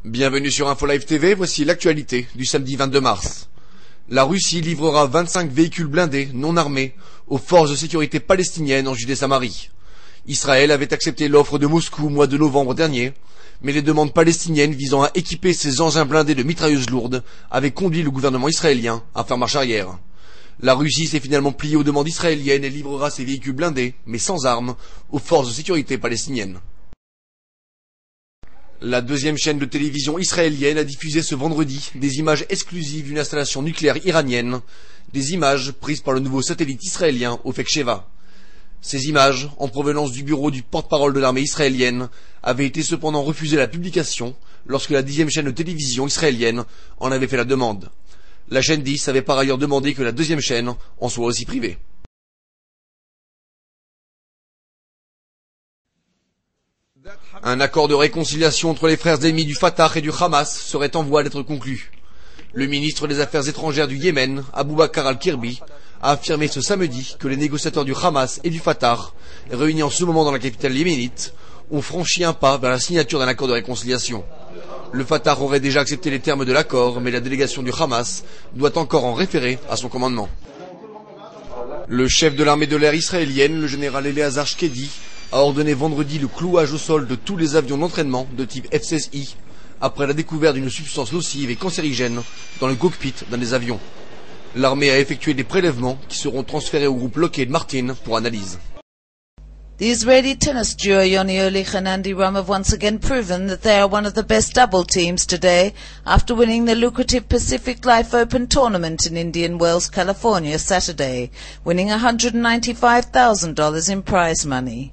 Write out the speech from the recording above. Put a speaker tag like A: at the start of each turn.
A: Bienvenue sur InfoLive TV, voici l'actualité du samedi 22 mars. La Russie livrera 25 véhicules blindés non armés aux forces de sécurité palestiniennes en Judée-Samarie. Israël avait accepté l'offre de Moscou au mois de novembre dernier, mais les demandes palestiniennes visant à équiper ces engins blindés de mitrailleuses lourdes avaient conduit le gouvernement israélien à faire marche arrière. La Russie s'est finalement pliée aux demandes israéliennes et livrera ses véhicules blindés, mais sans armes, aux forces de sécurité palestiniennes. La deuxième chaîne de télévision israélienne a diffusé ce vendredi des images exclusives d'une installation nucléaire iranienne, des images prises par le nouveau satellite israélien Ofek Sheva. Ces images, en provenance du bureau du porte-parole de l'armée israélienne, avaient été cependant refusées à la publication lorsque la 10e chaîne de télévision israélienne en avait fait la demande. La chaîne 10 avait par ailleurs demandé que la deuxième chaîne en soit aussi privée. Un accord de réconciliation entre les frères ennemis du Fatah et du Hamas serait en voie d'être conclu. Le ministre des Affaires étrangères du Yémen, Aboubakar al-Kirbi, a affirmé ce samedi que les négociateurs du Hamas et du Fatah, réunis en ce moment dans la capitale yéménite, ont franchi un pas vers la signature d'un accord de réconciliation. Le Fatah aurait déjà accepté les termes de l'accord, mais la délégation du Hamas doit encore en référer à son commandement. Le chef de l'armée de l'air israélienne, le général Eleazar Shkedi, a ordonné vendredi le clouage au sol de tous les avions d'entraînement de type F-16I après la découverte d'une substance nocive et cancérigène dans le cockpit d'un des avions. L'armée a effectué des prélèvements qui seront transférés au groupe Lockheed Martin pour analyse.
B: The Israeli tennis duo Yoni Ehrlich and Andy Rum have once again proven that they are one of the best double teams today after winning the lucrative Pacific Life Open tournament in Indian Wells, California Saturday, winning $195,000 in prize money.